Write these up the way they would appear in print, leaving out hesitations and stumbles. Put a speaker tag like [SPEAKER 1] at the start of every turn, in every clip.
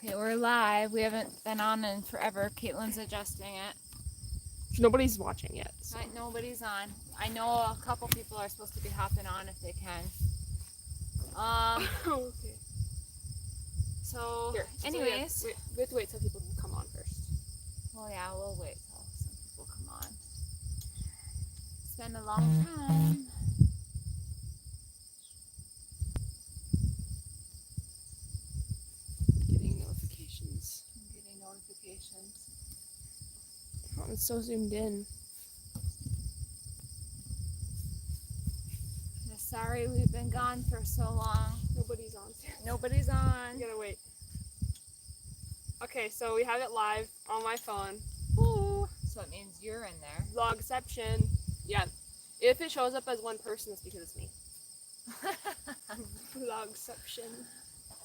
[SPEAKER 1] Okay, we're live. We haven't been on in forever. Caitlin's adjusting it.
[SPEAKER 2] Nobody's watching yet. So.
[SPEAKER 1] Right, nobody's on. I know a couple people are supposed to be hopping on if they can.
[SPEAKER 2] Okay.
[SPEAKER 1] So,
[SPEAKER 2] Here,
[SPEAKER 1] anyways.
[SPEAKER 2] So we have to wait till people can come on first.
[SPEAKER 1] Well, yeah, we'll wait till some people come on. It's been a long time.
[SPEAKER 2] Getting notifications.
[SPEAKER 1] I'm getting notifications.
[SPEAKER 2] Oh, it's so zoomed in.
[SPEAKER 1] Yeah, sorry we've been gone for so long.
[SPEAKER 2] Nobody's on.
[SPEAKER 1] Nobody's on.
[SPEAKER 2] You gotta wait. Okay, so we have it live on my phone.
[SPEAKER 1] Ooh. So it means you're in there.
[SPEAKER 2] Vlogception. Yeah. If it shows up as one person, it's because it's me. Vlogception.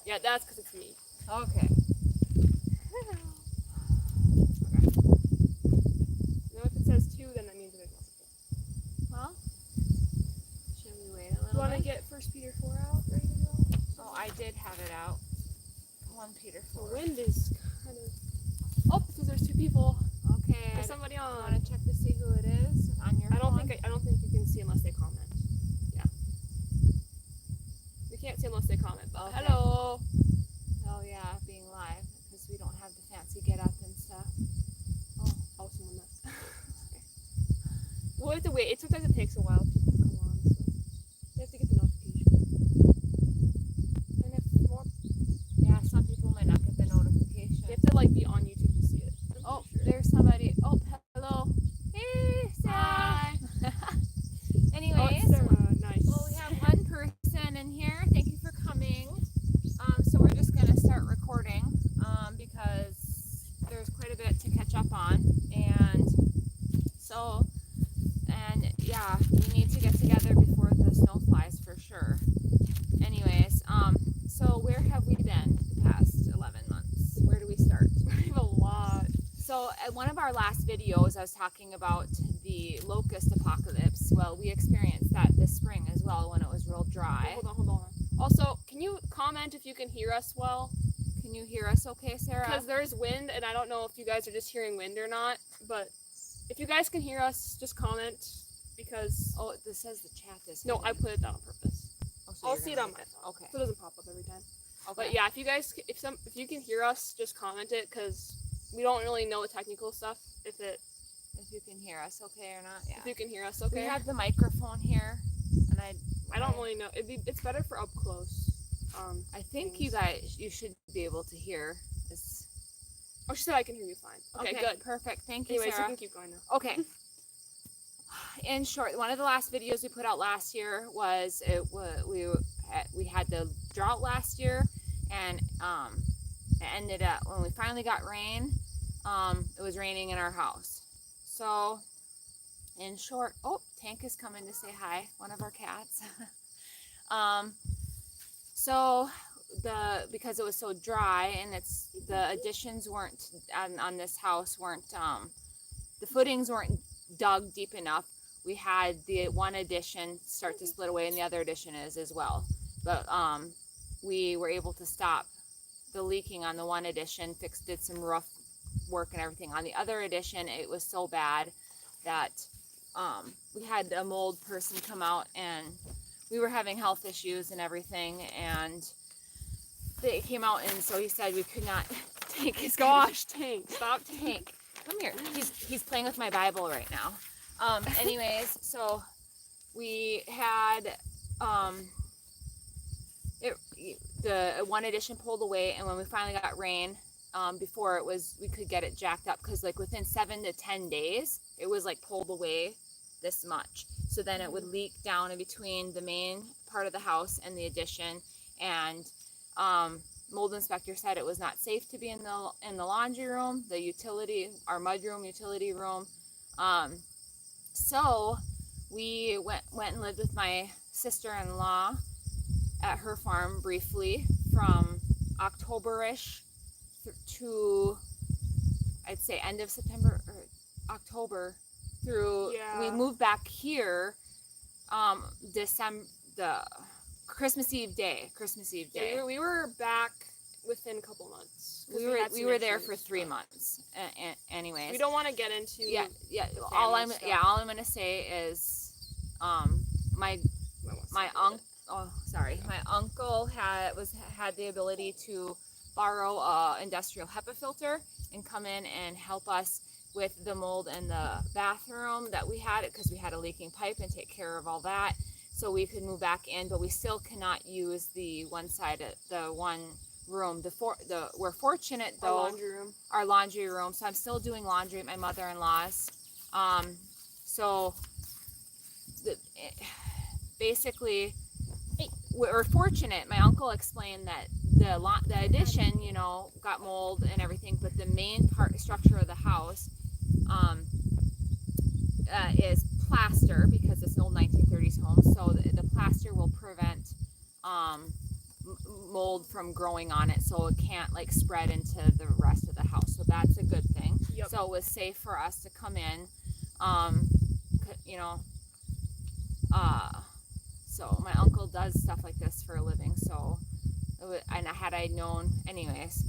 [SPEAKER 2] Yeah, that's because it's me.
[SPEAKER 1] Okay.
[SPEAKER 2] Okay. Now if it says 2, then that means there's multiple.
[SPEAKER 1] Well, should we wait a little
[SPEAKER 2] You want to
[SPEAKER 1] bit?
[SPEAKER 2] get 1 Peter 4 out, ready to go?
[SPEAKER 1] Oh, I did have it out. 1 Peter 4.
[SPEAKER 2] The wind is kind of... Oh, because there's 2 people.
[SPEAKER 1] Okay.
[SPEAKER 2] There's somebody on.
[SPEAKER 1] Want to check to see who it is on your
[SPEAKER 2] I don't
[SPEAKER 1] phone?
[SPEAKER 2] think you can see unless they comment. Yeah. We can't see unless they comment, but
[SPEAKER 1] Okay.
[SPEAKER 2] hello.
[SPEAKER 1] Oh yeah, being live because we don't have the fancy get up and stuff.
[SPEAKER 2] Oh, someone left. Okay. We'll have to wait. Sometimes it takes a while for people to come on, so you have to get the notification. And if more,
[SPEAKER 1] Yeah, some people might not get the notification.
[SPEAKER 2] you have to like be on YouTube to see it.
[SPEAKER 1] Oh, there's somebody. Oh, hello. Hey, Sarah.
[SPEAKER 2] Hi.
[SPEAKER 1] Anyways,
[SPEAKER 2] Oh, it's Sarah. Nice.
[SPEAKER 1] well, we have one person in here. Thank you for coming. So we're just gonna start recording because there's quite a bit to catch up on, and yeah, we need to get together before the snow flies for sure. Anyways, so where have we been the past 11 months? Where do we start?
[SPEAKER 2] We have a lot.
[SPEAKER 1] So at one of our last videos, I was talking about the locust apocalypse. Well, we experienced that this spring as well when it was real dry.
[SPEAKER 2] Hold on. Also, can you comment if you can hear us well?
[SPEAKER 1] Can you hear us okay, Sarah?
[SPEAKER 2] Because there's wind, and I don't know if you guys are just hearing wind or not, but if you guys can hear us, just comment, because...
[SPEAKER 1] Oh, this says the chat is...
[SPEAKER 2] No, I put it down on purpose.
[SPEAKER 1] Oh, so
[SPEAKER 2] I'll
[SPEAKER 1] you're
[SPEAKER 2] see it
[SPEAKER 1] gonna
[SPEAKER 2] on my
[SPEAKER 1] make
[SPEAKER 2] phone.
[SPEAKER 1] Okay.
[SPEAKER 2] So it doesn't pop up every time.
[SPEAKER 1] Okay.
[SPEAKER 2] But yeah, if you can hear us, just comment it, because we don't really know the technical stuff, if
[SPEAKER 1] If you can hear us okay or not, yeah.
[SPEAKER 2] if you can hear us okay.
[SPEAKER 1] We have the microphone here, and
[SPEAKER 2] I don't really know. It's better for up close.
[SPEAKER 1] I think
[SPEAKER 2] things.
[SPEAKER 1] you should be able to hear this.
[SPEAKER 2] Oh, she said I can hear you fine. Okay, good.
[SPEAKER 1] Perfect. Thank you,
[SPEAKER 2] Anyways,
[SPEAKER 1] Sarah.
[SPEAKER 2] you can keep going now.
[SPEAKER 1] Okay. In short, one of the last videos we put out last year was we had the drought last year, and it ended up when we finally got rain. It was raining in our house. So, in short, oh, Tank is coming to say hi. One of our cats. So because it was so dry and the additions weren't on this house weren't the footings weren't dug deep enough. We had the one addition start to split away, and the other addition is as well. But we were able to stop the leaking on the one addition, did some rough work and everything. On the other addition, it was so bad that we had a mold person come out, and we were having health issues and everything, and they came out, and so he said we could not take his...
[SPEAKER 2] Gosh, Tank, stop.
[SPEAKER 1] Tank, come here. He's playing with my Bible right now. Anyways, so we had the one addition pulled away, and when we finally got rain, before we could get it jacked up, because like within 7 to 10 days it was like pulled away this much. So then it would leak down in between the main part of the house and the addition, and mold inspector said it was not safe to be in the laundry room, our mudroom, utility room. So we went and lived with my sister-in-law at her farm briefly from October-ish to, I'd say, end of September or October through.
[SPEAKER 2] Yeah.
[SPEAKER 1] We moved back here the Christmas Eve day.
[SPEAKER 2] Yeah, we were back within a couple months. 'Cause
[SPEAKER 1] We
[SPEAKER 2] had
[SPEAKER 1] we
[SPEAKER 2] some
[SPEAKER 1] were there for
[SPEAKER 2] issues,
[SPEAKER 1] 3
[SPEAKER 2] but
[SPEAKER 1] months. Anyways.
[SPEAKER 2] We don't want to get into
[SPEAKER 1] Yeah.
[SPEAKER 2] the
[SPEAKER 1] All
[SPEAKER 2] family
[SPEAKER 1] I'm
[SPEAKER 2] stuff.
[SPEAKER 1] all I'm gonna say is, my my uncle had the ability to borrow a industrial HEPA filter and come in and help us with the mold in the bathroom that we had, because we had a leaking pipe, and take care of all that so we could move back in. But we still cannot use the one side of the one room. We're fortunate though, our laundry room, so I'm still doing laundry at my mother-in-law's. So basically, we're fortunate. My uncle explained that the addition, got mold and everything, but the main structure of the house is plaster, because it's an old 1930s home. So the plaster will prevent mold from growing on it, so it can't like spread into the rest of the house. So that's a good thing.
[SPEAKER 2] Yep.
[SPEAKER 1] So it was safe for us to come in. So my uncle does stuff like this for a living. So, and had I known, anyways.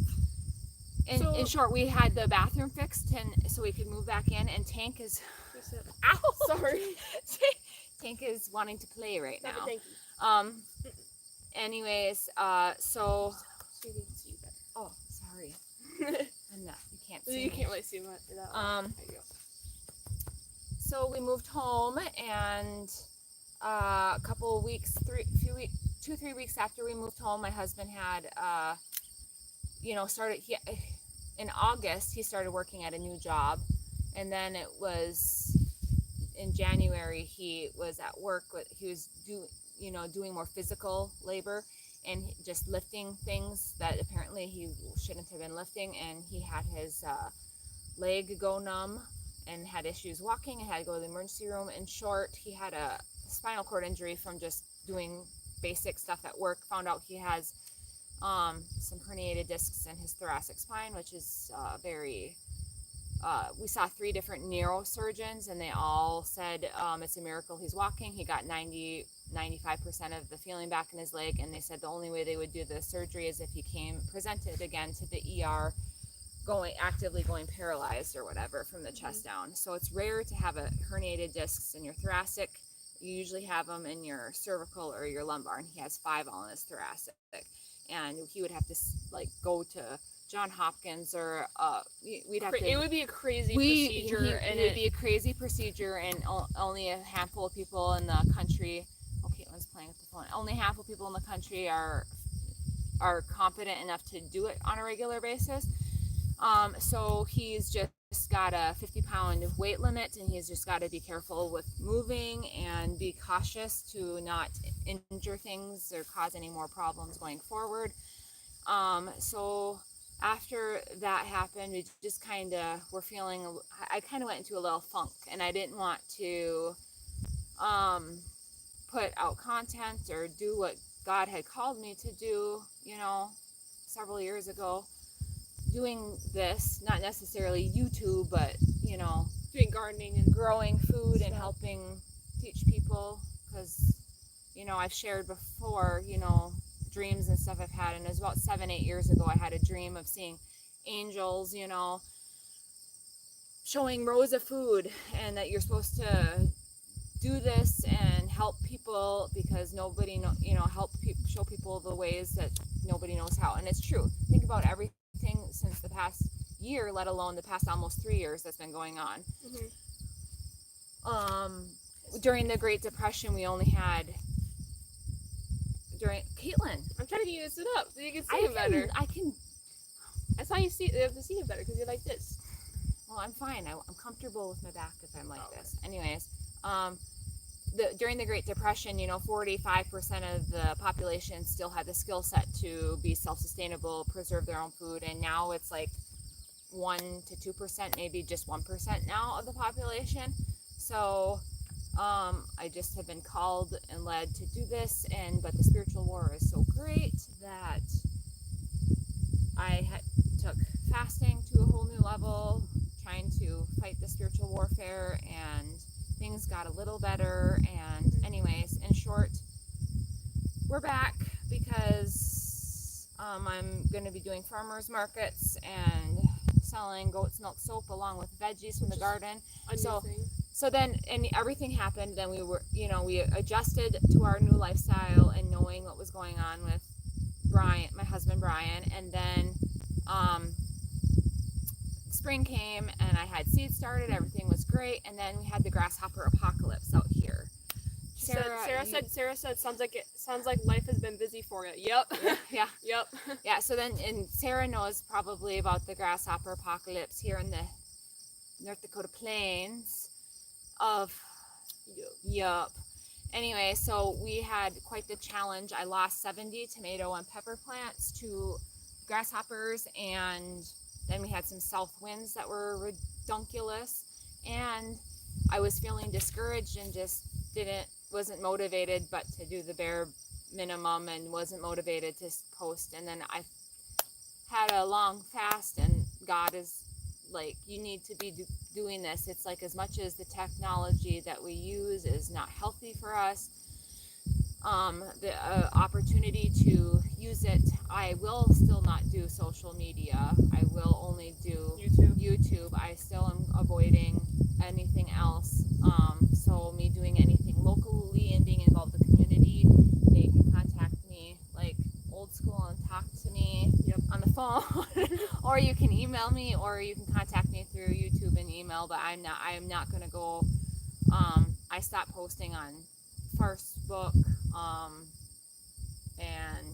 [SPEAKER 1] In short, we had the bathroom fixed, and so we could move back in. And Tank is, ow,
[SPEAKER 2] sorry,
[SPEAKER 1] Tank is wanting to play right now.
[SPEAKER 2] Thank you.
[SPEAKER 1] Anyways, so. Oh, sorry. I'm not. You can't see.
[SPEAKER 2] You can't really see much. There you go.
[SPEAKER 1] So we moved home, and a couple weeks, 2-3 weeks after we moved home, my husband had, in August, he started working at a new job. And then it was in January, he was at work, he was doing more physical labor and just lifting things that apparently he shouldn't have been lifting. And he had his leg go numb and had issues walking and had to go to the emergency room. In short, he had a spinal cord injury from just doing basic stuff at work. Found out he has some herniated discs in his thoracic spine, which is we saw 3 different neurosurgeons, and they all said it's a miracle he's walking. He got 95% of the feeling back in his leg, and they said the only way they would do the surgery is if he presented again to the ER actively going paralyzed or whatever from the chest down. So it's rare to have a herniated discs in your thoracic. You usually have them in your cervical or your lumbar, and he has 5 all in his thoracic. And he would have to go to John Hopkins, or we'd have to. It would be a crazy procedure, and it would be a crazy procedure, and only a handful of people in the country. Oh, Caitlin's playing with the phone. Only a handful of people in the country are competent enough to do it on a regular basis. So he's just got a 50-pound weight limit, and he's just got to be careful with moving and be cautious to not injure things or cause any more problems going forward. So after that happened, we just kind of were feeling, I kind of went into a little funk, and I didn't want to put out content or do what God had called me to do, several years ago. Doing this, not necessarily YouTube, but doing gardening and growing food and helping teach people, because I've shared before dreams and stuff I've had, and it was about 7-8 years ago I had a dream of seeing angels showing rows of food, and that you're supposed to do this and help people, because nobody show people the ways that nobody knows how. And it's true. Think about everything since the past year, let alone the past almost 3 years that's been going on. During the Great Depression, we only had Caitlin, I'm trying to get you to sit up so you can see it better. That's how you have to see it better, because you're like this. Well, I'm fine. I'm comfortable with my back if I'm like this. Anyways, during the Great Depression, 45% of the population still had the skill set to be self-sustainable, preserve their own food, and now it's like 1 to 2%, maybe just 1% now of the population. So I just have been called and led to do this, but the spiritual war is so great that I took fasting to a whole new level, trying to fight the spiritual warfare, and things got a little better. And anyways, in short, we're back because I'm going to be doing farmers markets and selling goat's milk soap along with veggies from the garden.
[SPEAKER 2] A new
[SPEAKER 1] So
[SPEAKER 2] thing.
[SPEAKER 1] so then, and everything happened. Then we were, we adjusted to our new lifestyle and knowing what was going on with Brian, my husband Brian, and then spring came and I had seeds started. Everything was great, and then we had the grasshopper apocalypse out here.
[SPEAKER 2] Sarah said sounds like life has been busy for you. Yep.
[SPEAKER 1] Yeah.
[SPEAKER 2] Yep.
[SPEAKER 1] Yeah. So then, and Sarah knows probably about the grasshopper apocalypse here in the North Dakota plains of yup. Anyway, so we had quite the challenge. I lost 70 tomato and pepper plants to grasshoppers, and then we had some south winds that were redunculous, and I was feeling discouraged and just wasn't motivated but to do the bare minimum, and wasn't motivated to post. And then I had a long fast, and God is like, you need to be doing this. It's like, as much as the technology that we use is not healthy for us, the opportunity to use it, I will still not do social media. I will only do YouTube. I still am avoiding anything else. So me doing anything locally and being involved in the community, they can contact me like old school and talk to me on the phone, or you can email me, or you can contact me through YouTube and email. But I am not going to go. I stopped posting on Facebook, and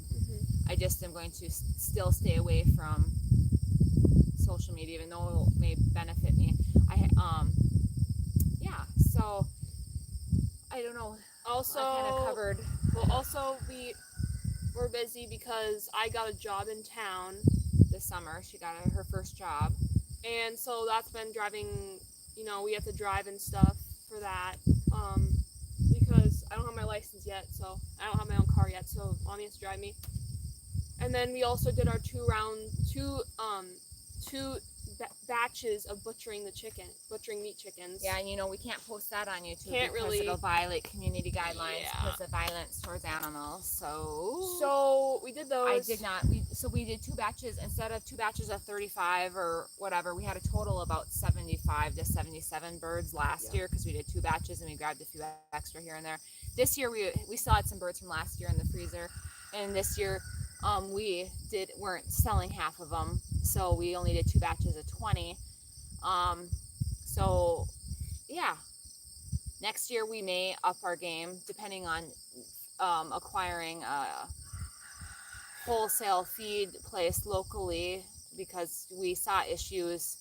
[SPEAKER 1] I just am going to still stay away from social media, even though it may benefit me. So I don't know.
[SPEAKER 2] Also,
[SPEAKER 1] I kind of covered.
[SPEAKER 2] Well, also we're busy because I got a job in town
[SPEAKER 1] this summer. She got her first job,
[SPEAKER 2] and so that's been driving. We have to drive and stuff for that. Because I don't have my license yet, so I don't have my own car yet, so Mommy has to drive me. And then we also did our two batches of butchering meat chickens.
[SPEAKER 1] Yeah, and we can't post that on YouTube
[SPEAKER 2] because
[SPEAKER 1] it'll violate community guidelines because of violence towards animals.
[SPEAKER 2] So we did those.
[SPEAKER 1] I did not. We did 2 batches instead of 2 batches of 35 or whatever. We had a total of about 75 to 77 birds last year because we did 2 batches and we grabbed a few extra here and there. This year we still had some birds from last year in the freezer, and this year we weren't selling half of them, so we only did 2 batches of 20. So yeah, next year we may up our game depending on acquiring a wholesale feed place locally, because we saw issues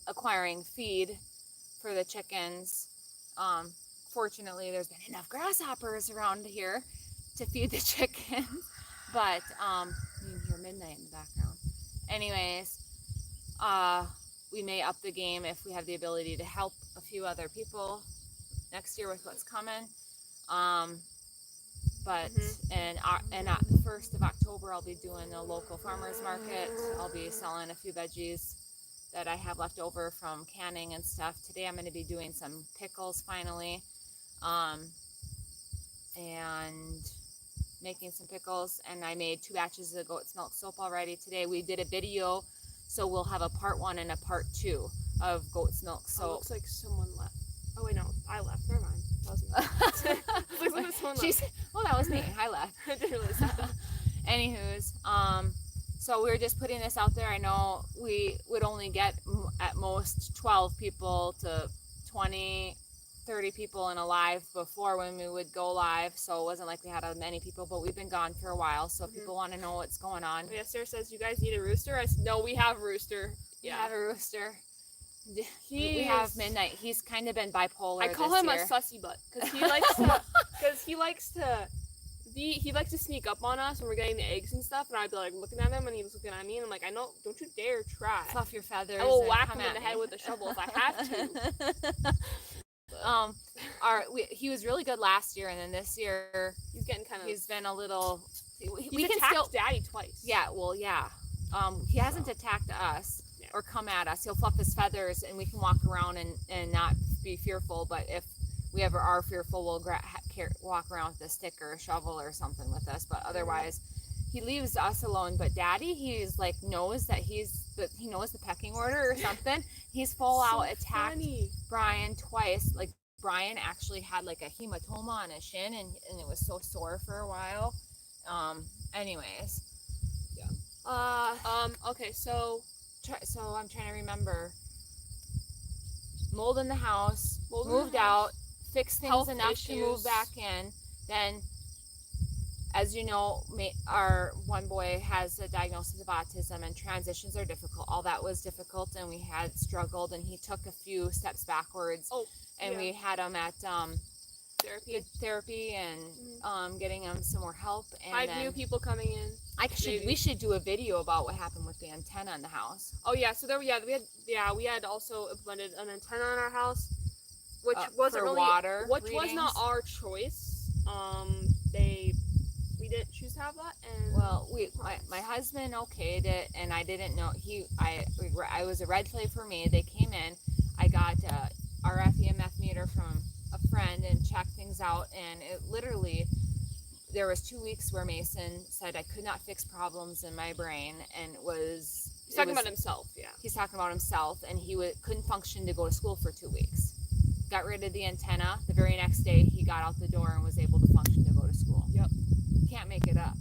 [SPEAKER 1] acquiring feed for the chickens. Fortunately, there's been enough grasshoppers around here to feed the chickens. But you can hear midnight in the background. Anyways, we may up the game if we have the ability to help a few other people next year with what's coming. But and the 1st of October, I'll be doing a local farmers market. I'll be selling a few veggies that I have left over from canning and stuff. Today I'm going to be doing some pickles finally, and making some pickles. And I made 2 batches of goat's milk soap already today. We did a video, so we'll have a part 1 and a part 2 of goat's milk soap.
[SPEAKER 2] Looks like someone left. Oh wait, no, I left. Never mind. That was me. Looks like someone left.
[SPEAKER 1] Well, that was me. I left.
[SPEAKER 2] I didn't really see that.
[SPEAKER 1] Anywho's, so we were just putting this out there. I know we would only get at most 12 people to 20, 30 people in a live before when we would go live, so it wasn't like we had many people, but we've been gone for a while, so if people want to know what's going on.
[SPEAKER 2] Yeah, Sarah says, you guys need a rooster? I said, no, we have a rooster.
[SPEAKER 1] Yeah. We have a rooster. We have Midnight. He's kind of been bipolar.
[SPEAKER 2] I call him a sussy butt because he likes to sneak up on us when we're getting the eggs and stuff, and I'd be like looking at him and he was looking at me, and I'm like, I know, don't you dare try.
[SPEAKER 1] Fluff your feathers.
[SPEAKER 2] I will whack him in the head with a shovel if I have to.
[SPEAKER 1] He was really good last year, and then this year he's been a little.
[SPEAKER 2] We can attacked Daddy twice.
[SPEAKER 1] Yeah, well, yeah. He hasn't attacked us or come at us. He'll fluff his feathers, and we can walk around and not be fearful. But if we ever are fearful, we'll walk around with a stick or a shovel or something with us. But otherwise, he leaves us alone, but Daddy, he's like knows that he knows the pecking order or something. He's full
[SPEAKER 2] So
[SPEAKER 1] out attacked
[SPEAKER 2] funny.
[SPEAKER 1] Brian twice. Like Brian actually had like a hematoma on his shin, and it was so sore for a while. Anyways,
[SPEAKER 2] Okay, so
[SPEAKER 1] so I'm trying to remember. Mold in the house,
[SPEAKER 2] Mold in the
[SPEAKER 1] moved
[SPEAKER 2] house.
[SPEAKER 1] out, fixed things
[SPEAKER 2] Health
[SPEAKER 1] enough to move
[SPEAKER 2] issues.
[SPEAKER 1] back in. Then, as you know, our one boy has a diagnosis of autism, and transitions are difficult. All that was difficult, and we had struggled, and he took a few steps backwards.
[SPEAKER 2] Oh,
[SPEAKER 1] and
[SPEAKER 2] yeah.
[SPEAKER 1] we had him at
[SPEAKER 2] Therapy.
[SPEAKER 1] and getting him some more help. And
[SPEAKER 2] I had new people coming in.
[SPEAKER 1] we should do a video about what happened with the antenna in the house.
[SPEAKER 2] Oh yeah, so we had also implemented an antenna in our house, which wasn't
[SPEAKER 1] for
[SPEAKER 2] really
[SPEAKER 1] water
[SPEAKER 2] which
[SPEAKER 1] readings.
[SPEAKER 2] was not our choice. We didn't choose to have that, and
[SPEAKER 1] well, my husband okayed it, and I didn't know I was a red flag for me. They came in, I got a RF EMF meter from a friend and checked things out, and it literally. There was 2 weeks where Mason said I could not fix problems in my brain, and
[SPEAKER 2] he's talking about himself. Yeah,
[SPEAKER 1] he's talking about himself, and he couldn't function to go to school for 2 weeks. Got rid of the antenna. The very next day, he got out the door and was able to function to go to school.
[SPEAKER 2] Yep,
[SPEAKER 1] can't make it up.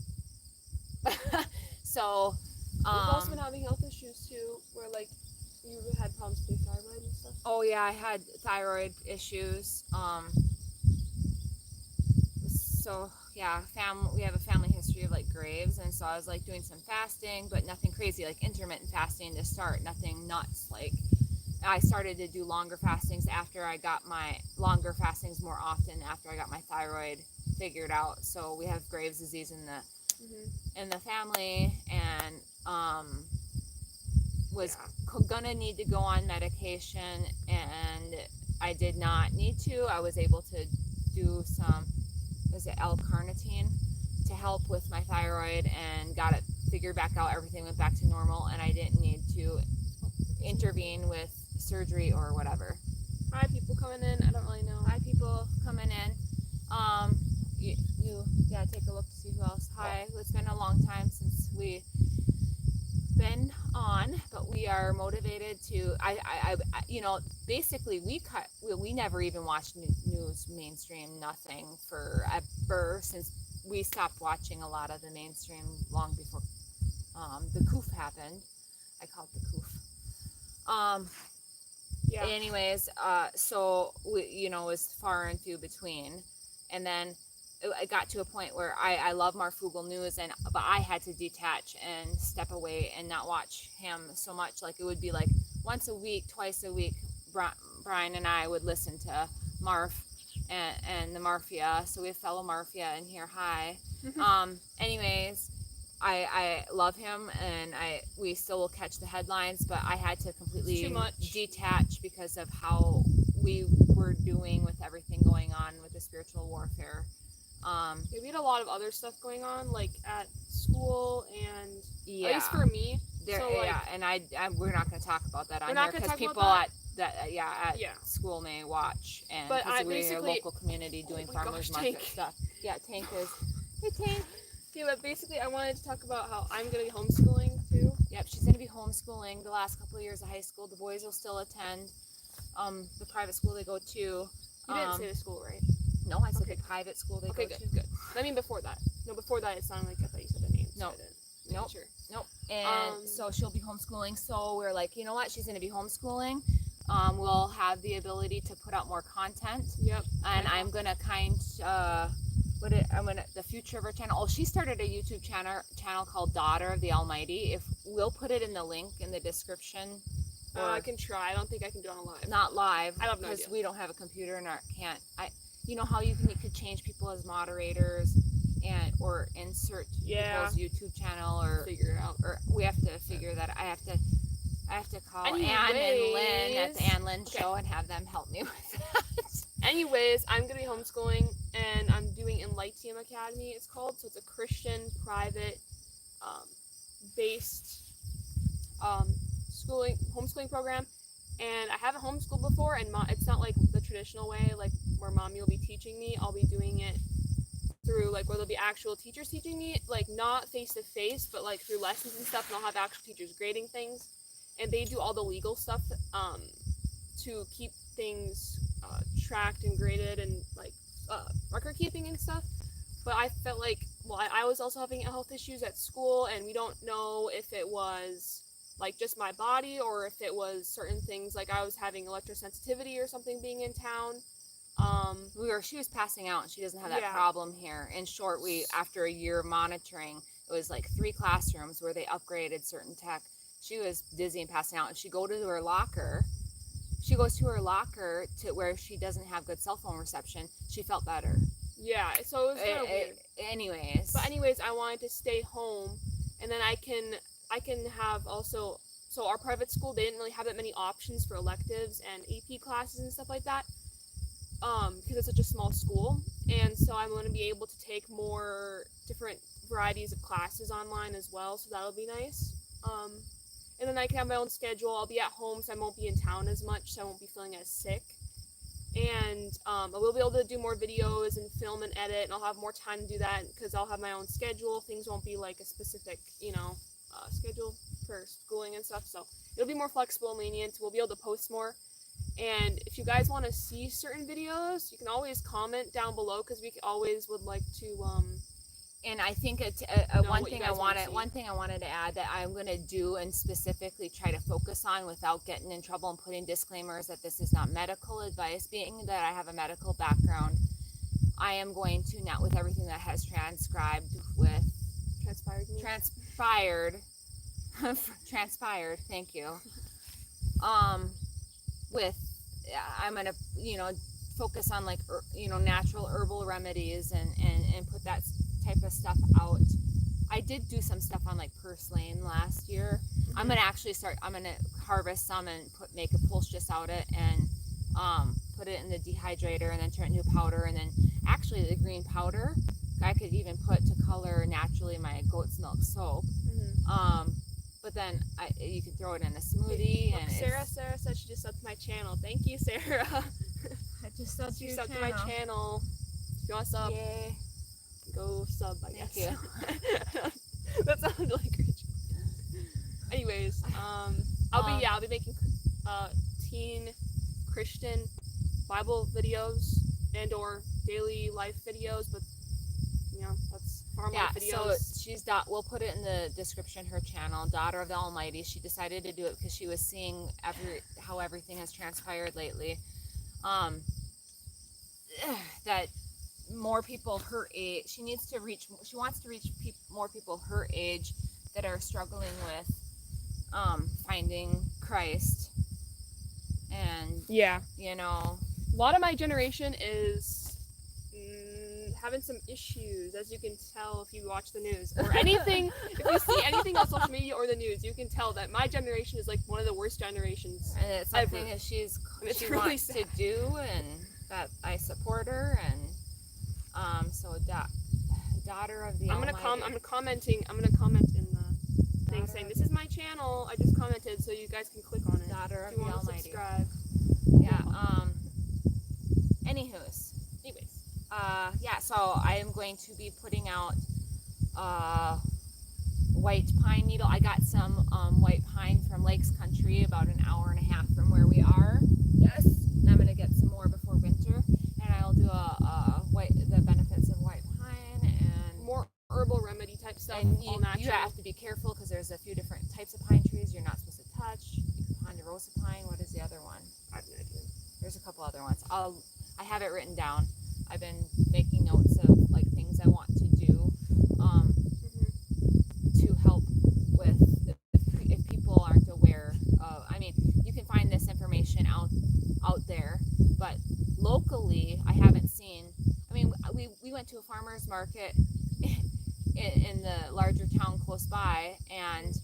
[SPEAKER 1] So,
[SPEAKER 2] we've also been having health issues too, where like you had problems with your thyroid and stuff.
[SPEAKER 1] Oh yeah, I had thyroid issues. So yeah, we have a family history of like Graves, and so I was like doing some fasting, but nothing crazy, like intermittent fasting to start, nothing nuts. Like I started to do longer fastings after I got my more often after I got my thyroid figured out. So we have Graves' disease in the family, and was gonna need to go on medication, and I did not need to. I was able to do some L-carnitine to help with my thyroid, and got it figured back out. Everything went back to normal, and I didn't need to intervene with surgery or whatever.
[SPEAKER 2] Hi, people coming in. I don't really know.
[SPEAKER 1] Hi, people coming in. Take a look to see who else. Hi, it's been a long time since we've been on, but we are motivated to. Basically, we never even watched news, mainstream, nothing forever since we stopped watching a lot of the mainstream long before the coof happened. I call it the coof. Anyways, so it was far and few between, and then it got to a point where I love Marfugal News, but I had to detach and step away and not watch him so much. Like it would be like once a week, twice a week, Brian and I would listen to Marf and the Marfia. So we have fellow Marfia in here. Hi. Anyways, I love him, and we still will catch the headlines, but I had to completely detach because of how we were doing with everything going on with the spiritual warfare.
[SPEAKER 2] We had a lot of other stuff going on, like at school, and at least for me.
[SPEAKER 1] And we're not going to talk about that on here because people at school may watch, and because we're a local community doing farmers market stuff. Yeah, Tank is. Hey, Tank.
[SPEAKER 2] Yeah, but basically, I wanted to talk about how I'm going to be homeschooling too.
[SPEAKER 1] Yep, she's going to be homeschooling the last couple of years of high school. The boys will still attend the private school they go to.
[SPEAKER 2] You didn't say the school, right?
[SPEAKER 1] No, I said the private school they go to.
[SPEAKER 2] Okay, good. I mean, before that. No, before that, it sounded like I thought you said the name.
[SPEAKER 1] No.
[SPEAKER 2] So
[SPEAKER 1] Nope.
[SPEAKER 2] Sure.
[SPEAKER 1] Nope. And so she'll be homeschooling. So we're like, you know what? She's going to be homeschooling. We'll have the ability to put out more content.
[SPEAKER 2] Yep.
[SPEAKER 1] And I'm going to the future of her channel. Oh, she started a YouTube channel called Daughter of the Almighty. If we'll put it in the link in the description.
[SPEAKER 2] I can try. I don't think I can do it on live.
[SPEAKER 1] Not live.
[SPEAKER 2] I have no idea.
[SPEAKER 1] Because we don't have a computer and can't. You know how you could change people as moderators or insert people's YouTube channel or
[SPEAKER 2] figure it out.
[SPEAKER 1] Or we have to figure that. I have to call Ann and Lynn at the Ann Lynn show and have them help me with that.
[SPEAKER 2] Anyways, I'm gonna be homeschooling, and I'm doing Enlighteum Academy. It's called. So it's a Christian private based homeschooling program. And I haven't homeschooled before, and it's not like the traditional way, like where mommy will be teaching me. I'll be doing it through like where there'll be actual teachers teaching me, like not face to face, but like through lessons and stuff, and I'll have actual teachers grading things, and they do all the legal stuff to keep things tracked and graded and like record keeping and stuff. But I felt like, well, I was also having health issues at school, and we don't know if it was like just my body or if it was certain things, like I was having electrosensitivity or something being in town.
[SPEAKER 1] She was passing out, and she doesn't have that
[SPEAKER 2] Yeah.
[SPEAKER 1] problem here. In short, after a year of monitoring, it was like 3 classrooms where they upgraded certain tech. She was dizzy and passing out, and she goes to her locker to where she doesn't have good cell phone reception. She felt better.
[SPEAKER 2] Yeah, so it was kind of weird.
[SPEAKER 1] Anyways,
[SPEAKER 2] I wanted to stay home, and then I can have also. So our private school, they didn't really have that many options for electives and AP classes and stuff like that, because it's such a small school. And so I'm going to be able to take more different varieties of classes online as well. So that'll be nice. And then I can have my own schedule. I'll be at home, so I won't be in town as much, so I won't be feeling as sick. And I will be able to do more videos and film and edit, and I'll have more time to do that because I'll have my own schedule. Things won't be like a specific, schedule for schooling and stuff. So it'll be more flexible and lenient. We'll be able to post more. And if you guys want to see certain videos, you can always comment down below because we always would like to.
[SPEAKER 1] And I think one thing I wanted to add that I'm going to do and specifically try to focus on without getting in trouble and putting disclaimers that this is not medical advice, being that I have a medical background. I am going to, not with everything that has transpired, thank you. I'm going to, focus on like, natural herbal remedies and put that type of stuff out. I did do some stuff on like purslane last year. Mm-hmm. I'm gonna harvest some and make a poultice out it and put it in the dehydrator and then turn it into powder, and then actually the green powder I could even put to color naturally my goat's milk soap. Mm-hmm. But then you can throw it in a smoothie.
[SPEAKER 2] Look, Sarah said she just subbed to my channel. Thank you, Sarah.
[SPEAKER 1] I just subbed
[SPEAKER 2] to my channel. If you want to sub,
[SPEAKER 1] yay.
[SPEAKER 2] Go sub, I guess.
[SPEAKER 1] Thank you.
[SPEAKER 2] That sounded like rich. Anyways, I'll be making teen Christian Bible videos and or daily life videos, but that's farm life videos.
[SPEAKER 1] So we'll put it in the description, her channel, Daughter of the Almighty. She decided to do it because she was seeing how everything has transpired lately. That more people her age, she wants to reach more people her age that are struggling with finding Christ. And a
[SPEAKER 2] lot of my generation is having some issues, as you can tell if you watch the news or anything. If you see anything on social media or the news, you can tell that my generation is like one of the worst generations.
[SPEAKER 1] And it's something that she really wants to do, and that I support her. And so Daughter of the Almighty.
[SPEAKER 2] I'm gonna comment in the thing saying this is my channel. I just commented, so you guys can click on it.
[SPEAKER 1] Daughter of the Almighty.
[SPEAKER 2] Subscribe.
[SPEAKER 1] Yeah. Anyways. So I am going to be putting out white pine needle. I got some white pine from Lakes Country, about an hour and a half from where we are. Yes. And I'm gonna get some more before winter, and I'll do the benefits of white pine and
[SPEAKER 2] more herbal remedy type stuff.
[SPEAKER 1] And
[SPEAKER 2] all natural.
[SPEAKER 1] You have to be careful because there's a few different types of pine trees you're not supposed to touch. Ponderosa pine. What is the other one?
[SPEAKER 2] I have no idea.
[SPEAKER 1] There's a couple other ones. I have it written down. I've been making notes of like things I want to do to help with if people aren't aware of. I mean, you can find this information out there, but locally I haven't seen. I mean, we went to a farmer's market in the larger town close by, and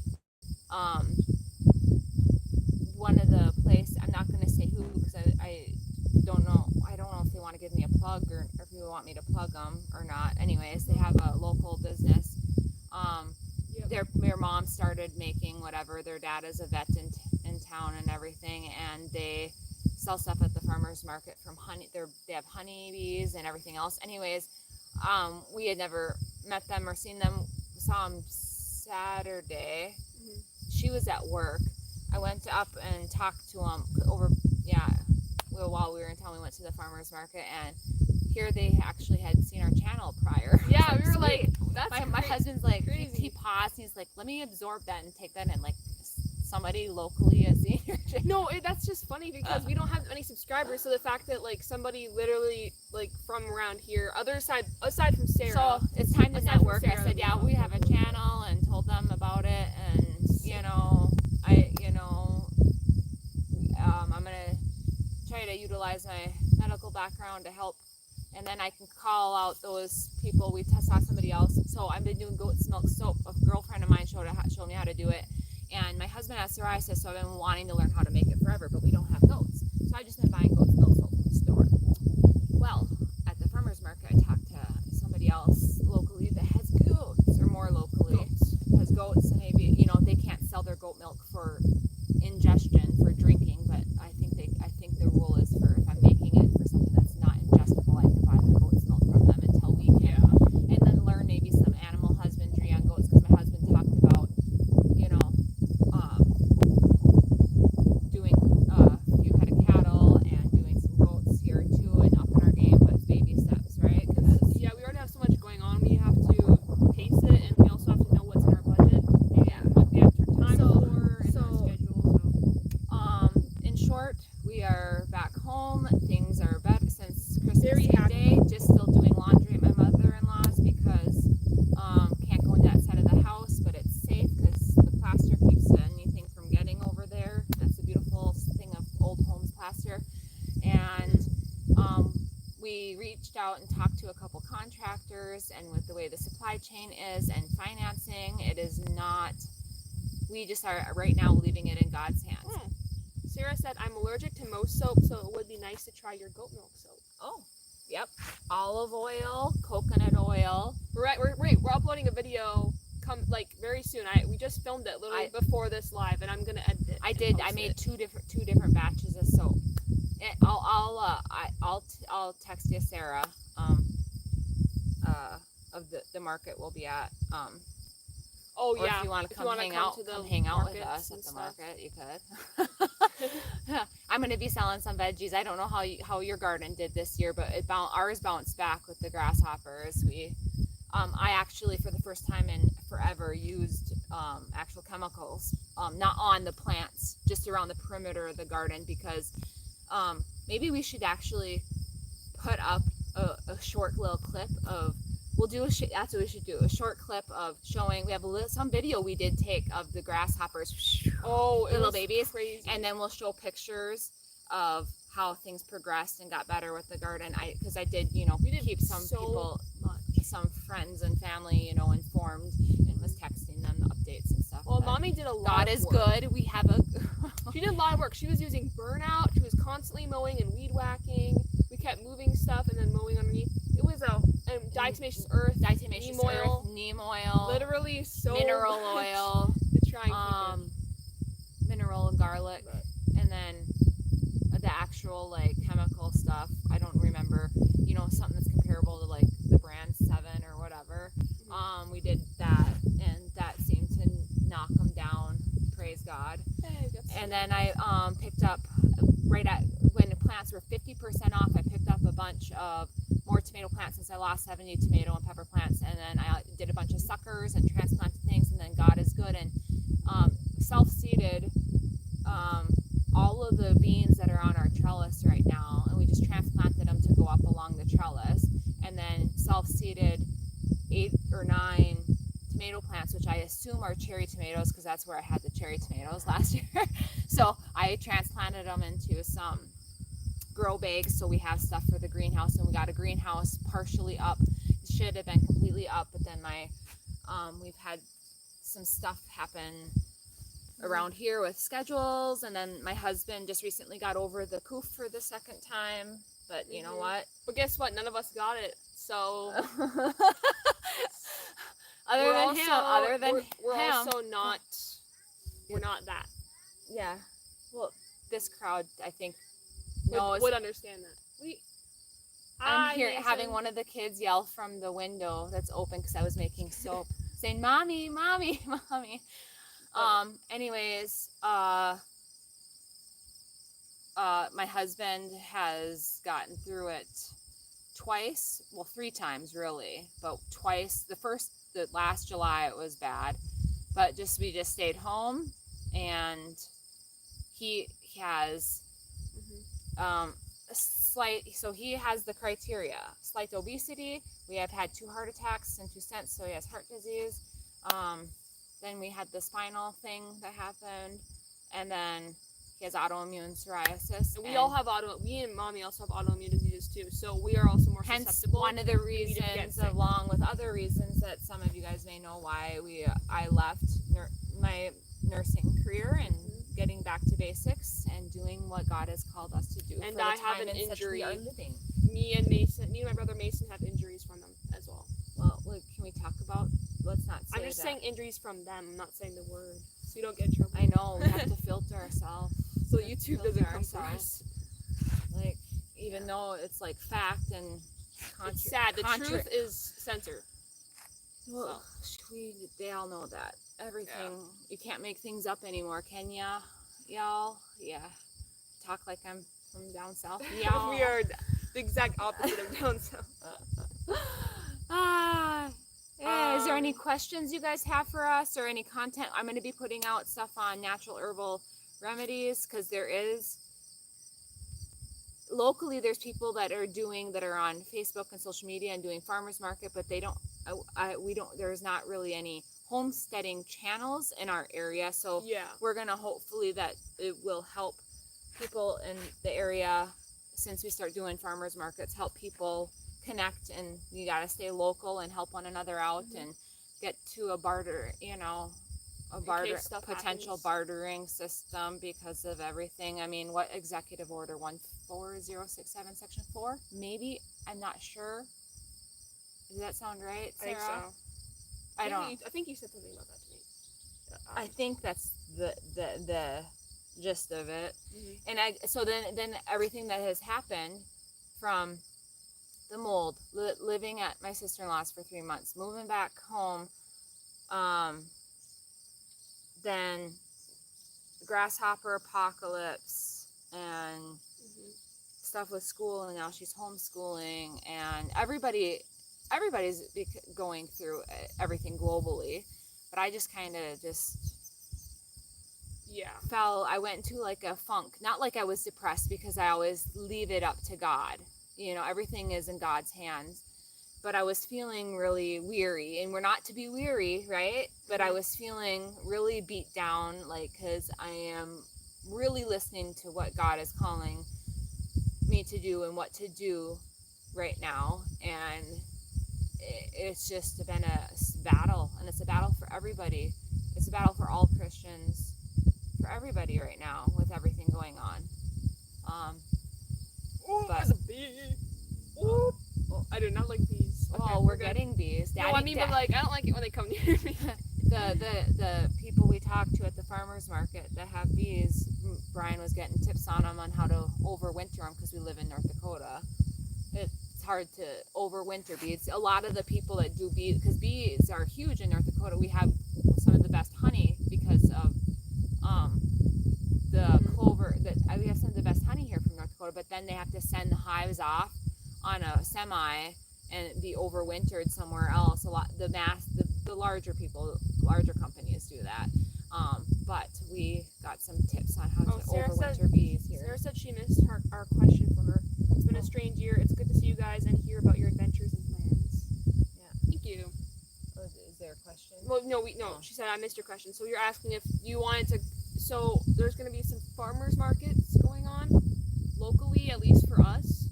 [SPEAKER 1] one of the place, I'm not going to say who because I don't know if they want to give me a plug or if you want me to plug them or not. Anyways, they have a local business. Their mom started making whatever. Their dad is a vet in town and everything, and they sell stuff at the farmer's market from honey. They have honeybees and everything else. Anyways, We had never met them or seen them. Saw them Saturday.
[SPEAKER 2] Mhm.
[SPEAKER 1] She was at work. I went up and talked to them over, while we were in town. We went to the farmer's market, and here they actually had seen our channel prior.
[SPEAKER 2] Yeah, we were
[SPEAKER 1] Sweet.
[SPEAKER 2] like, that's
[SPEAKER 1] My husband's like,
[SPEAKER 2] crazy.
[SPEAKER 1] he paused, and he's like, let me absorb that and take that in, like, somebody locally has seen your channel.
[SPEAKER 2] No, that's just funny because we don't have any subscribers, so the fact that like somebody literally like from around here, aside from Sarah.
[SPEAKER 1] So it's time to
[SPEAKER 2] Aside from
[SPEAKER 1] network. I
[SPEAKER 2] Sarah,
[SPEAKER 1] said, yeah, we have a channel, and told them about it, and I'm gonna try to utilize my medical background to help, and then I can call out those people. We saw somebody else. So I've been doing goat's milk soap. A girlfriend of mine showed me how to do it, and my husband has psoriasis, so I've been wanting to learn how to make it forever, but we don't have goats, so I've just been buying goat's milk soap from the store. Well, at the farmer's market, I talked to somebody else locally that has goats, or more locally has goats, and maybe they can't sell their goat milk for ingestion, for drinking, but I think the rule is for if I'm making it for something that's not ingestible, I can buy the goat's milk from them until we can, and then learn maybe some animal husbandry on goats, because my husband talked about doing a few head of cattle and doing some goats here too, and upping our game, but it's baby steps, right?
[SPEAKER 2] Yeah, we already have so much going on. We have to pace it, and we also have to know what's in our budget and what we have to time for and our schedule.
[SPEAKER 1] In short, we are back home. Things are better since Christmas
[SPEAKER 2] Very
[SPEAKER 1] Eve
[SPEAKER 2] happy.
[SPEAKER 1] Day. Just still doing laundry at my mother-in-law's because can't go in that side of the house, but it's safe because the plaster keeps anything from getting over there. That's the beautiful thing of old homes plaster. And we reached out and talked to a couple contractors, and with the way the supply chain is and financing, it is not. We just are right now leaving it in God's hands.
[SPEAKER 2] Sarah said, I'm allergic to most soap, so it would be nice to try your goat milk soap.
[SPEAKER 1] Oh, yep. Olive oil, coconut oil.
[SPEAKER 2] We're uploading a video very soon. We just filmed it literally before this live, and I'm gonna edit it.
[SPEAKER 1] I made two different batches of soap. I'll text you, Sarah. Of the market we'll be at.
[SPEAKER 2] Oh
[SPEAKER 1] or
[SPEAKER 2] yeah.
[SPEAKER 1] if you want to come hang out with us at the market, you could. I'm going to be selling some veggies. I don't know how your garden did this year, but ours bounced back with the grasshoppers. I actually, for the first time in forever, used actual chemicals, not on the plants, just around the perimeter of the garden, because maybe we should actually put up a short little clip of. That's what we should do. A short clip of showing. We have some video we did take of the grasshoppers. Little babies.
[SPEAKER 2] Crazy.
[SPEAKER 1] And then we'll show pictures of how things progressed and got better with the garden. Because I did,
[SPEAKER 2] we did
[SPEAKER 1] keep some people, some friends and family, informed, and was texting them the updates and stuff.
[SPEAKER 2] Well, Mommy did a lot.
[SPEAKER 1] God is good. We have
[SPEAKER 2] She did a lot of work. She was using burnout. She was constantly mowing and weed whacking. We kept moving stuff and then mowing underneath. It was diatomaceous earth, Neem oil, literally
[SPEAKER 1] mineral oil,
[SPEAKER 2] to try and keep it.
[SPEAKER 1] Mineral garlic, and then the actual chemical stuff. I don't remember, something that's comparable to the brand 7 or whatever. We did that, and that seemed to knock them down. Praise God. And then I picked up when the plants were 50% off. I picked up a bunch of more tomato plants since I lost 70 tomato and pepper plants, and then I did a bunch of suckers and transplanted things, and then God is good, and self-seeded all of the beans that are on our trellis right now, and we just transplanted them to go up along the trellis, and then self-seeded 8 or 9 tomato plants, which I assume are cherry tomatoes because that's where I had the cherry tomatoes last year. So I transplanted them into some grow bags, so we have stuff for the greenhouse, and we got a greenhouse partially up. It should have been completely up, but then we've had some stuff happen around here with schedules, and then my husband just recently got over the coof for the second time, but you know what?
[SPEAKER 2] But guess what? None of us got it, so
[SPEAKER 1] other than him,
[SPEAKER 2] we're not that.
[SPEAKER 1] Yeah. Well, this crowd, I think,
[SPEAKER 2] would understand that.
[SPEAKER 1] I'm
[SPEAKER 2] Hi,
[SPEAKER 1] here
[SPEAKER 2] Mason.
[SPEAKER 1] having one of the kids yell from the window that's open because I was making soap, saying "Mommy, mommy, mommy." Anyways, my husband has gotten through it twice. Well, 3 times really, but twice. The last July it was bad, but we just stayed home, and he has he has the criteria: slight obesity. We have had 2 heart attacks and 2 stents, so he has heart disease. Then we had the spinal thing that happened, and then he has autoimmune psoriasis.
[SPEAKER 2] And we all have me and Mommy also have autoimmune diseases too, so we are also more susceptible.
[SPEAKER 1] One of the reasons, along with other reasons that some of you guys may know, why I left my nursing career and getting back to basics and doing what God has called us to do.
[SPEAKER 2] And
[SPEAKER 1] for the
[SPEAKER 2] I
[SPEAKER 1] time
[SPEAKER 2] have an
[SPEAKER 1] in such
[SPEAKER 2] injury.
[SPEAKER 1] we are living.
[SPEAKER 2] Me and my brother Mason have injuries from them as well.
[SPEAKER 1] Well, can we talk about? Let's not say
[SPEAKER 2] I'm just
[SPEAKER 1] that.
[SPEAKER 2] saying injuries from them. I'm not saying the word, so you don't get in trouble.
[SPEAKER 1] I know, we have to filter ourselves.
[SPEAKER 2] So YouTube doesn't come for us.
[SPEAKER 1] Like, even though it's like fact and
[SPEAKER 2] it's sad. The truth is censored.
[SPEAKER 1] Well, they all know that. Everything. You can't make things up anymore, can ya? Y'all? Yeah. Talk like I'm from down south. Y'all.
[SPEAKER 2] We are the exact opposite of down south.
[SPEAKER 1] Is there any questions you guys have for us, or any content? I'm going to be putting out stuff on natural herbal remedies, because locally there's people that are on Facebook and social media and doing farmers market, but there's not really any homesteading channels in our area. So we're going to hopefully that it will help people in the area, since we start doing farmers markets, help people connect, and you got to stay local and help one another out and get to a potential bartering system because of everything. I mean, what executive order 14067 section 4? Maybe, I'm not sure. Does that sound right, Sarah?
[SPEAKER 2] I think so. I think you said something about that to me.
[SPEAKER 1] I think that's the gist of it. And so then everything that has happened from the mold, living at my sister-in-law's for 3 months, moving back home, then grasshopper apocalypse and stuff with school, and now she's homeschooling, and everybody's going through everything globally, but I just kind of I went into like a funk. Not like I was depressed, because I always leave it up to God. Everything is in God's hands. But I was feeling really weary, and we're not to be weary, right? But I was feeling really beat down, because I am really listening to what God is calling me to do and what to do right now. And it's just been a battle, and it's a battle for everybody. It's a battle for all Christians, for everybody right now, with everything going on.
[SPEAKER 2] There's a bee. I do not like bees.
[SPEAKER 1] Well, we're getting bees.
[SPEAKER 2] But I don't like it when they come near me.
[SPEAKER 1] The people we talked to at the farmers market that have bees, Brian was getting tips on them on how to overwinter them, because we live in North Dakota. It's hard to overwinter bees. A lot of the people that do bees, because bees are huge in North Dakota, we have some of the best honey because of the clover. We have some of the best honey here from North Dakota, but then they have to send the hives off on a semi and be overwintered somewhere else. The larger companies do that. But we got some tips on how to overwinter bees here.
[SPEAKER 2] Sarah said she missed our question for her. It's been a strange year. It's good to see you guys and hear about your adventures and plans. Yeah. Thank you.
[SPEAKER 1] Is there a question?
[SPEAKER 2] Well, no. She said I missed your question. So you're asking if you wanted to. So there's going to be some farmers markets going on locally, at least for us.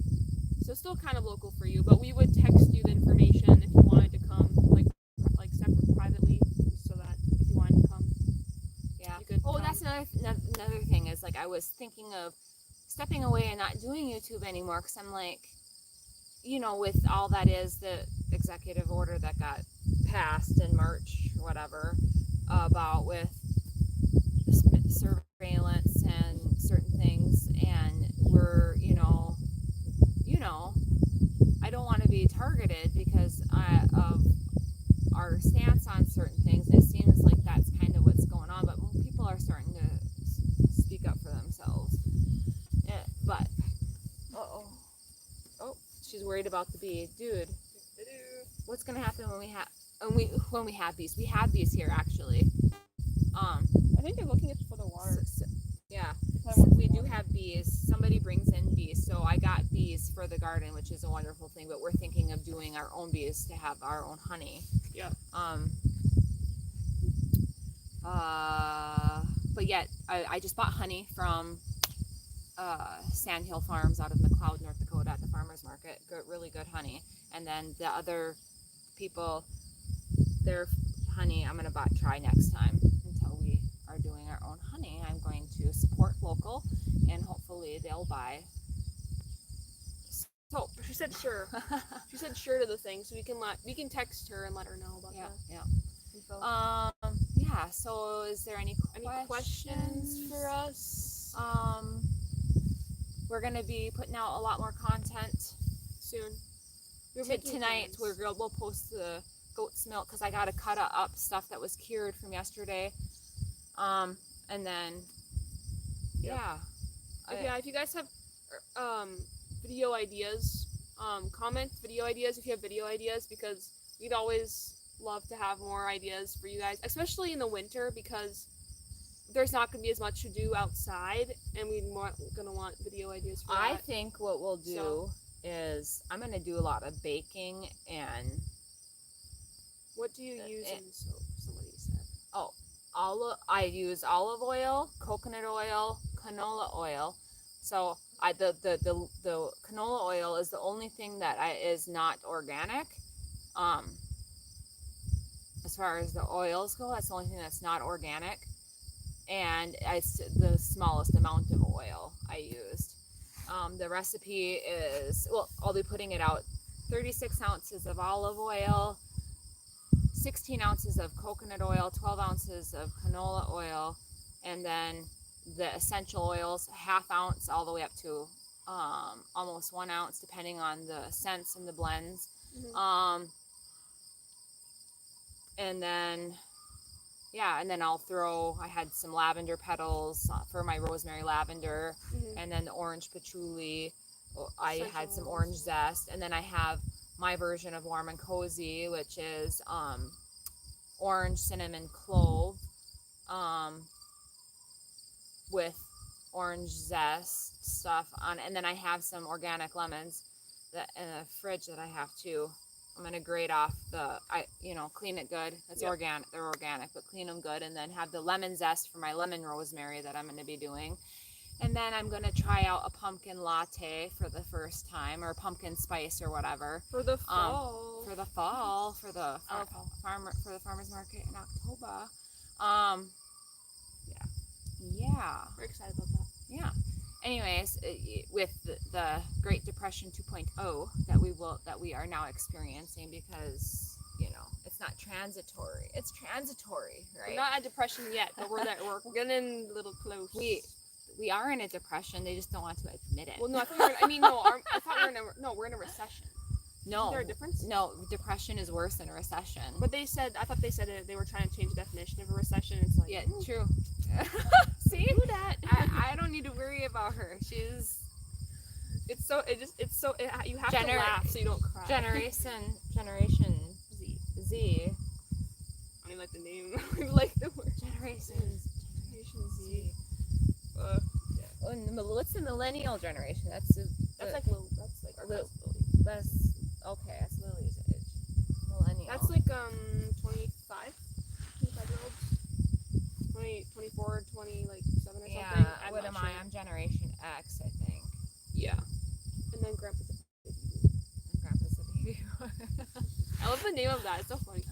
[SPEAKER 2] So still kind of local for you, but we would text you the information if you wanted to come, like separate privately, so that if you wanted to come,
[SPEAKER 1] yeah.
[SPEAKER 2] You could come.
[SPEAKER 1] That's another thing is, like, I was thinking of stepping away and not doing YouTube anymore, because I'm like, with all that is the executive order that got passed in March or whatever, about with surveillance and certain things, and we're worried about the bee, dude.
[SPEAKER 2] I do.
[SPEAKER 1] What's gonna happen when we have bees? We have bees here actually.
[SPEAKER 2] I think they're looking for the water.
[SPEAKER 1] Yeah,
[SPEAKER 2] I want
[SPEAKER 1] we do
[SPEAKER 2] water.
[SPEAKER 1] have bees. Somebody brings in bees, so I got bees for the garden, which is a wonderful thing. But we're thinking of doing our own bees to have our own honey.
[SPEAKER 2] Yeah.
[SPEAKER 1] But yet I just bought honey from Sandhill Farms out of McLeod, North Dakota at the farmers market. Really good honey. And then the other people, their honey I'm gonna try next time until we are doing our own honey. I'm going to support local, and hopefully they'll buy. So
[SPEAKER 2] She said sure. She said sure to the thing, so we can text her and let her know about
[SPEAKER 1] yeah,
[SPEAKER 2] that.
[SPEAKER 1] yeah.
[SPEAKER 2] Info.
[SPEAKER 1] Yeah. So is there any
[SPEAKER 2] questions for us?
[SPEAKER 1] We're gonna be putting out a lot more content
[SPEAKER 2] Soon.
[SPEAKER 1] tonight. We'll post the goat's milk because I gotta cut up stuff that was cured from yesterday. And then yeah.
[SPEAKER 2] If you guys have video ideas, comment video ideas if you have video ideas, because we'd always love to have more ideas for you guys, especially in the winter, because there's not going to be as much to do outside, and we're going to want video ideas for that.
[SPEAKER 1] I think what we'll do is I'm going to do a lot of baking. And
[SPEAKER 2] what do you use in soap? Somebody said.
[SPEAKER 1] Oh, I use olive oil, coconut oil, canola oil. So the canola oil is the only thing that is not organic. As far as the oils go, that's the only thing that's not organic. And it's the smallest amount of oil I used. The recipe is, I'll be putting it out, 36 ounces of olive oil, 16 ounces of coconut oil, 12 ounces of canola oil, and then the essential oils, ½ ounce all the way up to almost 1 ounce, depending on the scents and the blends.
[SPEAKER 2] Mm-hmm.
[SPEAKER 1] And then I had some lavender petals for my rosemary lavender, and then the orange patchouli. I had some orange zest, and then I have my version of warm and cozy, which is orange cinnamon clove with orange zest stuff on, and then I have some organic lemons that in the fridge that I have too. I'm gonna grate off clean it good. It's organic. They're organic, but clean them good, and then have the lemon zest for my lemon rosemary that I'm gonna be doing. And then I'm gonna try out a pumpkin latte for the first time, or pumpkin spice or whatever.
[SPEAKER 2] For the fall.
[SPEAKER 1] For the farmers market in October. Yeah.
[SPEAKER 2] We're excited about that.
[SPEAKER 1] Yeah. Anyways, with the Great Depression 2.0 that we are now experiencing, because it's not transitory. It's transitory, right?
[SPEAKER 2] We're not at depression yet, but we're getting a little close.
[SPEAKER 1] We are in a depression. They just don't want to admit it.
[SPEAKER 2] Well, no, we're in a recession.
[SPEAKER 1] No.
[SPEAKER 2] Is there a difference?
[SPEAKER 1] No, depression is worse than a recession.
[SPEAKER 2] But I thought they said they were trying to change the definition of a recession. It's like,
[SPEAKER 1] yeah, true. See,
[SPEAKER 2] do that.
[SPEAKER 1] I don't need to worry about her. You have to laugh so you don't cry. Generation Z.
[SPEAKER 2] I mean, like the name. I like the word.
[SPEAKER 1] Generation Z. What's the millennial generation? That's like our that's okay. That's Lily's age. Millennial.
[SPEAKER 2] That's like 25-year-olds. 24, 20, like 7 or something.
[SPEAKER 1] Yeah. What am I? I'm Generation X, I think.
[SPEAKER 2] Yeah. And then Grandpa's a baby. I love the name of that. It's so funny.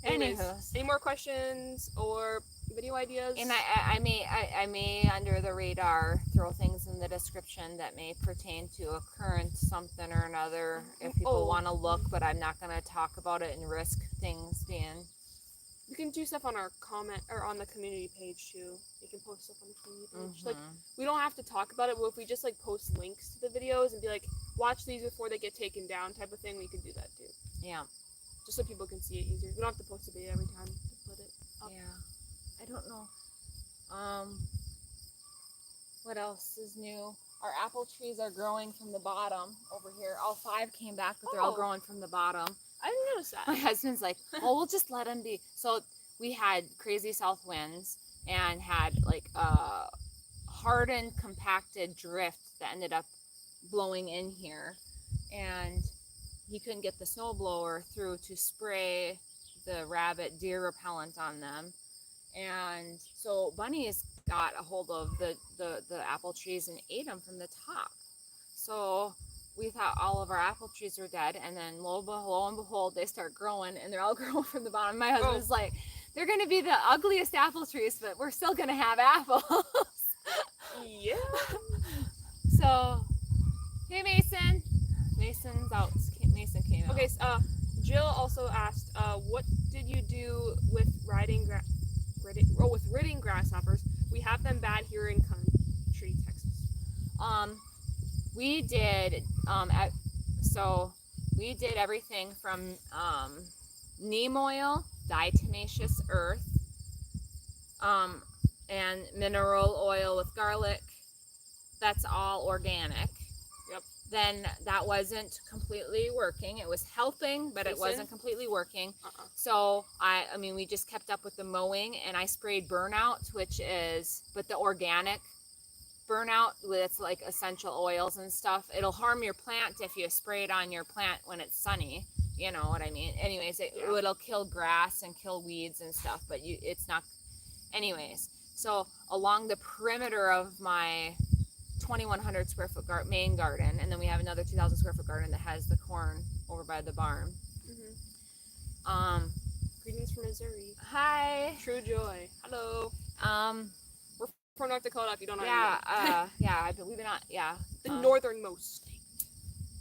[SPEAKER 2] Anyways, any more questions or video ideas?
[SPEAKER 1] And I may under the radar throw things in the description that may pertain to a current something or another if people want to look, but I'm not going to talk about it and risk things being.
[SPEAKER 2] You can do stuff on our comment or on the community page too. You can post stuff on the community page. Like, we don't have to talk about it, but if we just post links to the videos and be like, watch these before they get taken down type of thing, we can do that too.
[SPEAKER 1] Yeah.
[SPEAKER 2] Just so people can see it easier. We don't have to post a video every time to put it up.
[SPEAKER 1] Yeah. I don't know. What else is new? our apple trees are growing from the bottom over here. All 5 came back, but they're all growing from the bottom.
[SPEAKER 2] I didn't notice that.
[SPEAKER 1] My husband's like, "Oh, we'll just let them be." So we had crazy south winds and had like a hardened, compacted drift that ended up blowing in here, and he couldn't get the snow blower through to spray the rabbit deer repellent on them. And so bunnies got a hold of the apple trees and ate them from the top. So we thought all of our apple trees were dead, and then lo and behold, they start growing, and they're all growing from the bottom. My husband's like, they're going to be the ugliest apple trees, but we're still going to have apples.
[SPEAKER 2] Yeah.
[SPEAKER 1] So, hey Mason. Mason's out. Mason came out.
[SPEAKER 2] Okay, Jill also asked, what did you do with ridding grasshoppers? We have them bad here in country Texas.
[SPEAKER 1] We did we did everything from neem oil, diatomaceous earth, and mineral oil with garlic. That's all organic.
[SPEAKER 2] Yep.
[SPEAKER 1] Then that wasn't completely working. It was helping, but it wasn't completely working. So I mean, we just kept up with the mowing, and I sprayed Burnout, but the organic Burnout, it's like essential oils and stuff. It'll harm your plant if you spray it on your plant when it's sunny. You know what I mean? Anyways, it'll kill grass and kill weeds and stuff, but it's not. Anyways, so along the perimeter of my 2,100 square foot main garden, and then we have another 2,000 square foot garden that has the corn over by the barn.
[SPEAKER 2] Mm-hmm. Greetings from Missouri.
[SPEAKER 1] Hi.
[SPEAKER 2] True joy. Hello. We're from North Dakota. If you don't know.
[SPEAKER 1] We've been on. Yeah.
[SPEAKER 2] The northernmost state.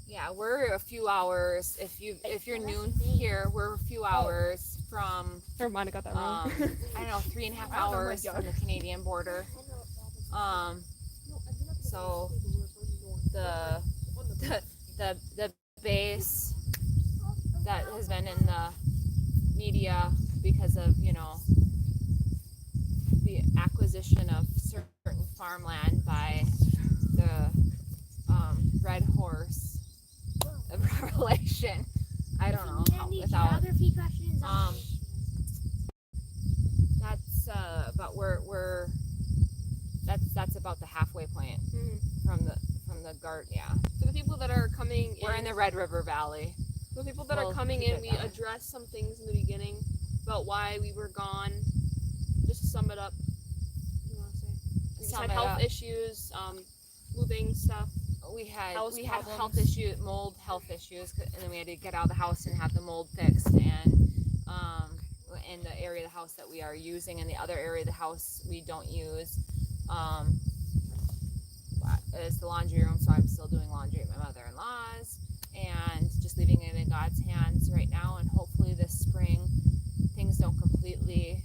[SPEAKER 1] Yeah, we're a few hours. If you're new here, we're a few hours from.
[SPEAKER 2] Never mind, I got that wrong.
[SPEAKER 1] I don't know, 3.5 hours from the Canadian border. So the base that has been in the media because of the acquisition of certain farmland by the Red Horse of Revelation. I don't know how without that's but that's about the halfway point from the garden. Yeah.
[SPEAKER 2] For the people that are coming
[SPEAKER 1] We're in the Red River Valley.
[SPEAKER 2] For the people that are coming in, we addressed some things in the beginning about why we were gone. Just to sum it up. What do you want to say? We just had health issues, moving stuff.
[SPEAKER 1] We had mold health issues, and then we had to get out of the house and have the mold fixed. And in the area of the house that we are using, and the other area of the house we don't use, is the laundry room. So I'm still doing laundry at my mother-in-law's, and just leaving it in God's hands right now. And hopefully this spring things don't completely.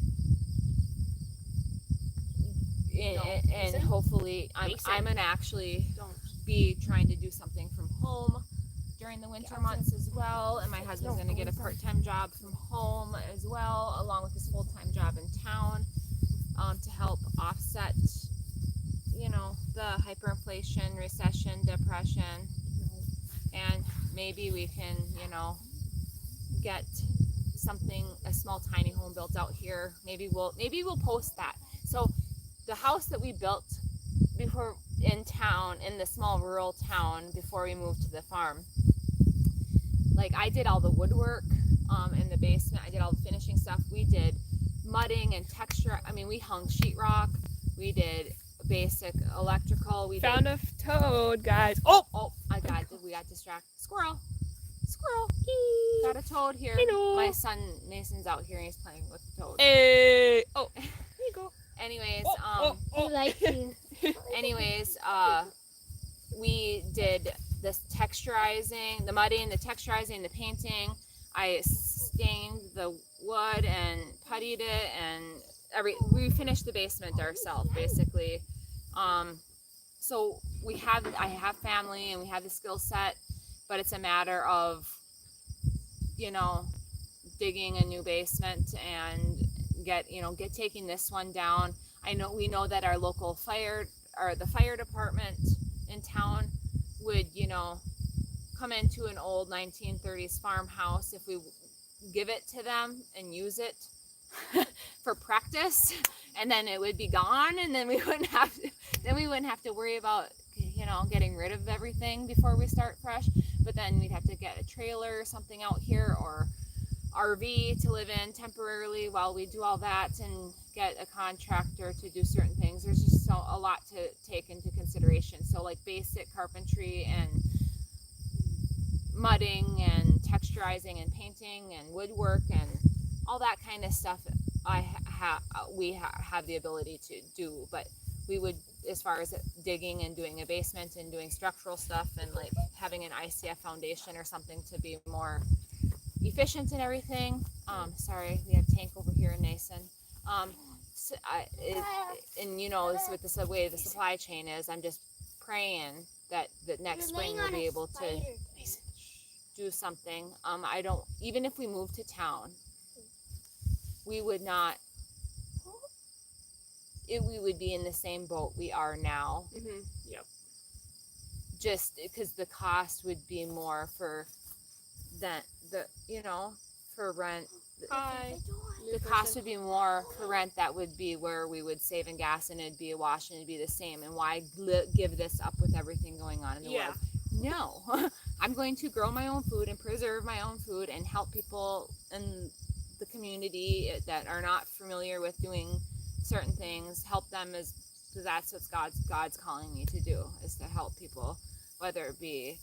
[SPEAKER 1] And hopefully I'm gonna actually be trying to do something from home during the winter months as well, and my husband's gonna get a part-time job from home as well, along with his full-time job in town, to help offset the hyperinflation, recession, depression, and maybe we can get a small tiny home built out here. Maybe we'll post that. So the house that we built before in town, in the small rural town, before we moved to the farm, like I did all the woodwork in the basement. I did all the finishing stuff. We did mudding and texture. I mean, we hung sheetrock. We did basic electrical. We
[SPEAKER 2] found a toad, guys.
[SPEAKER 1] We got distracted. Squirrel. Got a toad here.
[SPEAKER 2] Hello.
[SPEAKER 1] My son Mason's out here and he's playing with the toad.
[SPEAKER 2] Hey. Oh, here you go.
[SPEAKER 1] Anyways,
[SPEAKER 3] He likes you.
[SPEAKER 1] Anyways, we did this texturizing, the mudding, the texturizing, the painting. I stained the wood and puttied it, and we finished the basement ourselves basically. So I have family and we have the skill set, but it's a matter of digging a new basement and taking this one down. We know that our local the fire department in town would, come into an old 1930s farmhouse if we give it to them and use it for practice, and then it would be gone, and then we wouldn't have to worry about getting rid of everything before we start fresh. But then we'd have to get a trailer or something out here, or RV to live in temporarily while we do all that, and get a contractor to do certain things. There's just a lot to take into consideration. So like basic carpentry and mudding and texturizing and painting and woodwork and all that kind of stuff, we have the ability to do. But we would, as far as digging and doing a basement and doing structural stuff and like having an ICF foundation or something to be more efficient in everything. Sorry, we have tank over here in Nason. With the way the supply chain is, I'm just praying that next spring we'll be able to do something. Even if we move to town, we would not. We would be in the same boat we are now.
[SPEAKER 2] Mm-hmm. Yep.
[SPEAKER 1] Just because the cost would be more for for rent.
[SPEAKER 2] Hi.
[SPEAKER 1] The cost would be more for rent. That would be where we would save in gas, and it'd be a wash, and it'd be the same. And why give this up with everything going on in the world? No, I'm going to grow my own food and preserve my own food and help people in the community that are not familiar with doing certain things. Help them, because that's what God's calling me to do, is to help people, whether it be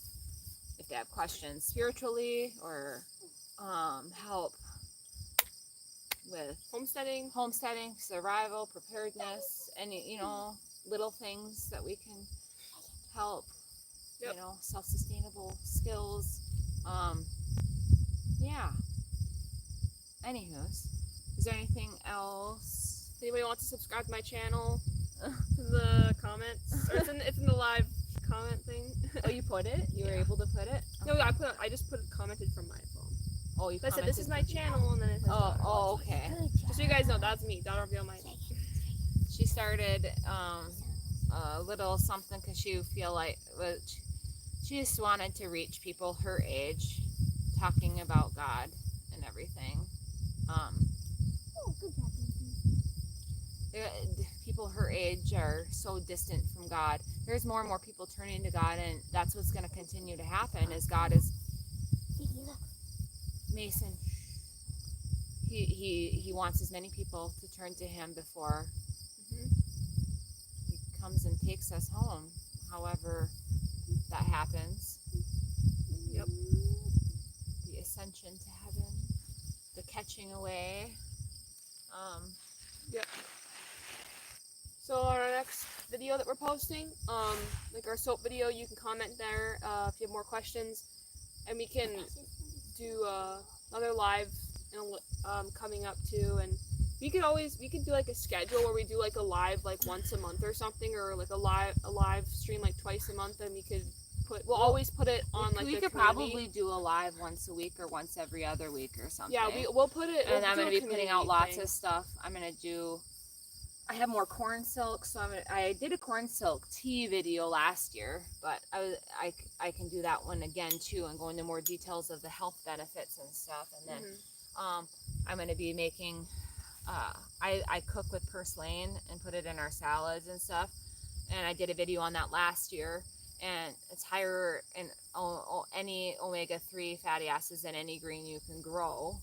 [SPEAKER 1] if they have questions spiritually, or help with homesteading, survival, preparedness, any little things that we can help.
[SPEAKER 2] Yep.
[SPEAKER 1] Self-sustainable skills. Yeah. Anywho's, is there anything else?
[SPEAKER 2] Anybody wants to subscribe to my channel? To the comments, or it's in the live comment thing.
[SPEAKER 1] Oh, you put it? You were able to put it?
[SPEAKER 2] No, I just commented from my phone.
[SPEAKER 1] Oh, you
[SPEAKER 2] I said this is my channel, and then it says
[SPEAKER 1] okay.
[SPEAKER 2] just so you guys know, that's me. Don't reveal my name.
[SPEAKER 1] She started a little something because she she just wanted to reach people her age, talking about God and everything. People her age are so distant from God. There's more and more people turning to God, and that's what's going to continue to happen. As God is Mason, he wants as many people to turn to him before he comes and takes us home. However that happens.
[SPEAKER 2] Yep.
[SPEAKER 1] The ascension to heaven, the catching away.
[SPEAKER 2] Yep. So our next video that we're posting, like our soap video, you can comment there if you have more questions, and we can do another live coming up too. And we could do like a schedule where we do like a live like once a month or something, or like a live stream like twice a month, and we'll always put it on like
[SPEAKER 1] we
[SPEAKER 2] the
[SPEAKER 1] could
[SPEAKER 2] community.
[SPEAKER 1] probably do a live once a week or once every other week or something.
[SPEAKER 2] Yeah, we'll put it.
[SPEAKER 1] And I'm going to be putting out lots
[SPEAKER 2] thing.
[SPEAKER 1] of stuff. I have more corn silk, so I did a corn silk tea video last year, but I can do that one again too, and go into more details of the health benefits and stuff. And then I'm going to be making. I cook with purslane and put it in our salads and stuff, and I did a video on that last year. And it's higher in any omega-3 fatty acids than any green you can grow.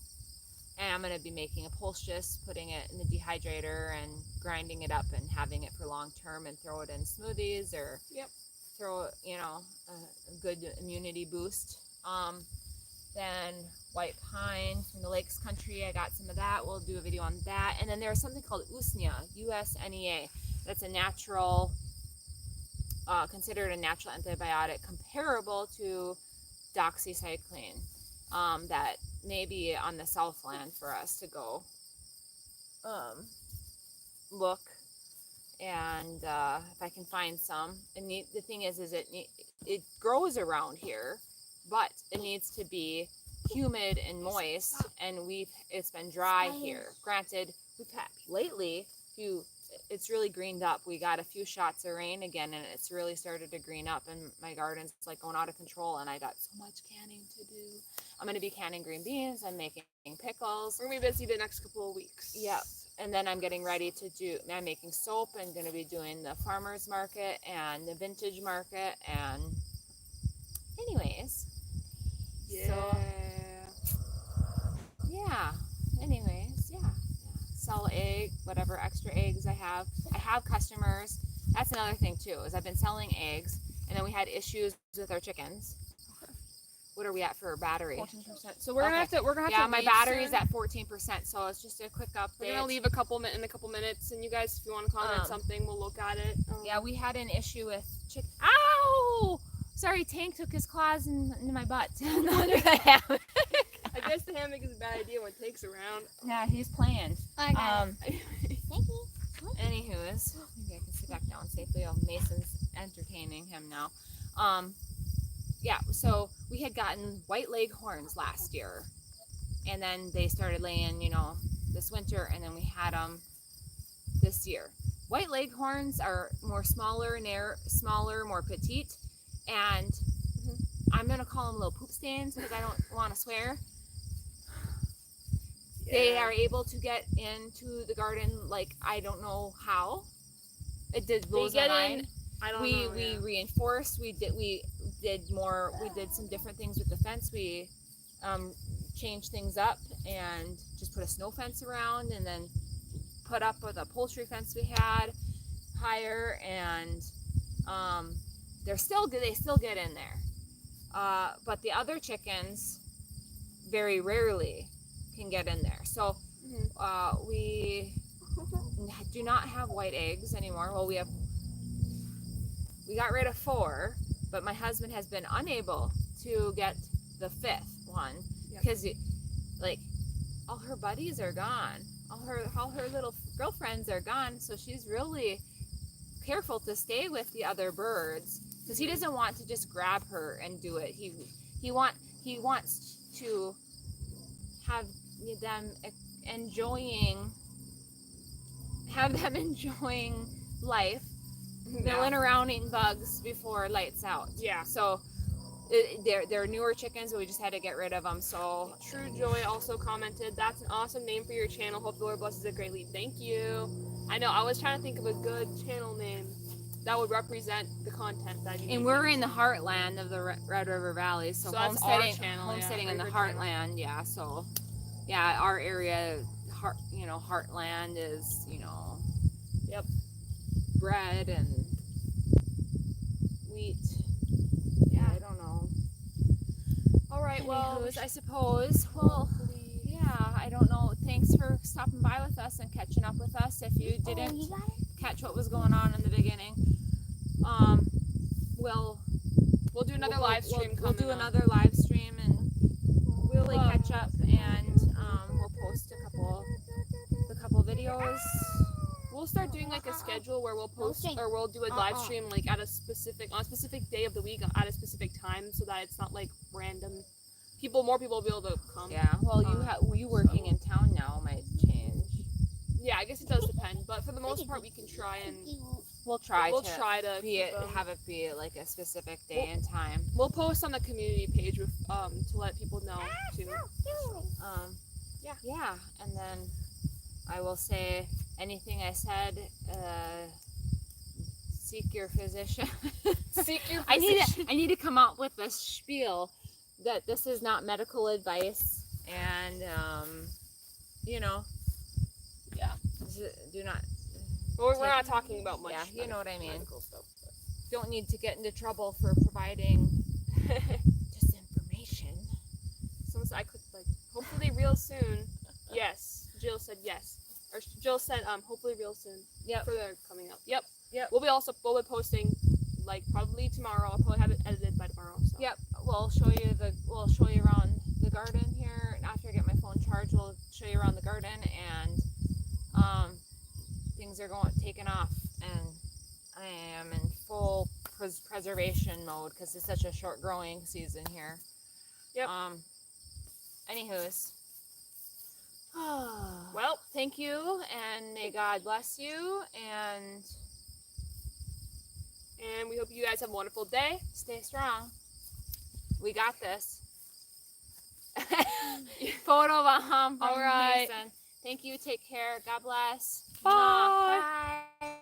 [SPEAKER 1] And I'm going to be making a poultice, putting it in the dehydrator and grinding it up and having it for long term, and throw it in smoothies, or throw a good immunity boost. Then white pine from the Lakes Country, I got some of that. We'll do a video on that. And then there's something called Usnea, USNEA. That's a natural, considered a natural antibiotic comparable to doxycycline, that may be on the Southland for us to go look, and if I can find some. And the thing is it grows around here, but it needs to be humid and moist, and it's been dry here. Granted, we've had lately, it's really greened up. We got a few shots of rain again, and it's really started to green up, and my garden's like going out of control, and I got so much canning to do. I'm going to be canning green beans. I'm making pickles.
[SPEAKER 2] We're going to be busy the next couple of weeks.
[SPEAKER 1] Yep. And then I'm getting ready to I'm making soap and going to be doing the farmer's market and the vintage market. And anyways.
[SPEAKER 2] Yeah.
[SPEAKER 1] So, yeah. Anyways, yeah. Sell whatever extra eggs I have. I have customers. That's another thing too, is I've been selling eggs, and then we had issues with our chickens. What are we at for battery?
[SPEAKER 2] 14%. So we're gonna have to.
[SPEAKER 1] Yeah, my
[SPEAKER 2] leave
[SPEAKER 1] battery's
[SPEAKER 2] soon.
[SPEAKER 1] at 14%. So it's just a quick update.
[SPEAKER 2] We're gonna leave in a couple minutes, and you guys, if you want to comment something, we'll look at it.
[SPEAKER 1] Yeah, we had an issue with Ow! Sorry, Tank took his claws into my butt under the hammock.
[SPEAKER 2] I guess the hammock is a bad idea when Tank's around.
[SPEAKER 1] Yeah, he's playing.
[SPEAKER 3] I got it. Thank you.
[SPEAKER 1] Anywho's, maybe I can sit back down safely. Oh, Mason's entertaining him now. Yeah, so we had gotten white leghorns last year, and then they started laying, this winter, and then we had them this year. White leghorns are smaller, more petite, and I'm gonna call them little poop stains because I don't want to swear. Yeah. They are able to get into the garden like I don't know how. It did blows my mind.
[SPEAKER 2] I don't know.
[SPEAKER 1] We reinforced. We did some different things with the fence. We changed things up and just put a snow fence around, and then put up with a poultry fence we had higher, and they still get in there. But the other chickens very rarely can get in there. So we do not have white eggs anymore. Well, we got rid of 4, but my husband has been unable to get the 5th one because all her buddies are gone. All her little girlfriends are gone. So she's really careful to stay with the other birds because he doesn't want to just grab her and do it. He wants to have them enjoying life. Milling around eating bugs before lights out.
[SPEAKER 2] Yeah.
[SPEAKER 1] So they're newer chickens, but we just had to get rid of them. So
[SPEAKER 2] True Joy also commented, "That's an awesome name for your channel. Hope the Lord blesses it greatly." Thank you. I know. I was trying to think of a good channel name that would represent the content that you.
[SPEAKER 1] And we're in the heartland of the Red River Valley, so
[SPEAKER 2] that's our channel,
[SPEAKER 1] homesteading in the heartland. Yeah. So our area, heartland is
[SPEAKER 2] Yep.
[SPEAKER 1] bread and wheat. Yeah, I don't know.
[SPEAKER 2] All right, well,
[SPEAKER 1] I suppose. Well, yeah, I don't know. Thanks for stopping by with us and catching up with us. If you didn't catch what was going on in the beginning,
[SPEAKER 2] we'll do another live stream.
[SPEAKER 1] We'll do another live stream and we'll catch up, and we'll post a couple videos.
[SPEAKER 2] We'll start doing a schedule where we'll post or we'll do a live stream on a specific day of the week at a specific time, so that it's not random. More people will be able to come.
[SPEAKER 1] Yeah. Well, you working in town now might change.
[SPEAKER 2] Yeah, I guess it does depend, but for the most part, we can try and
[SPEAKER 1] we'll try to
[SPEAKER 2] have
[SPEAKER 1] it be a specific day and time.
[SPEAKER 2] We'll post on the community page with to let people know too.
[SPEAKER 1] Yeah, and then I will say anything I said. Seek your physician.
[SPEAKER 2] Seek your physician.
[SPEAKER 1] I need to come out with a spiel that this is not medical advice, and do not.
[SPEAKER 2] Well, we're not talking about much.
[SPEAKER 1] Yeah, you know what I mean.
[SPEAKER 2] Medical stuff.
[SPEAKER 1] Don't need to get into trouble for providing disinformation.
[SPEAKER 2] I could hopefully real soon. Yes, Jill said yes, or Jill said hopefully real soon.
[SPEAKER 1] Yep.
[SPEAKER 2] For their coming up. Yep.
[SPEAKER 1] We'll
[SPEAKER 2] be posting probably tomorrow. I'll probably have it edited by tomorrow. So.
[SPEAKER 1] Yep. We'll show you around the garden here. After I get my phone charged, we'll show you around the garden, and things are taking off, and I am in full preservation mode because it's such a short growing season here.
[SPEAKER 2] Yep.
[SPEAKER 1] Anywho's, Well, thank you, and may God bless you, and
[SPEAKER 2] we hope you guys have a wonderful day.
[SPEAKER 1] stay strong. We got this. Photo bomb from
[SPEAKER 2] All right.
[SPEAKER 1] Mason. Thank you. Take care. God bless.
[SPEAKER 2] Bye.
[SPEAKER 1] Bye.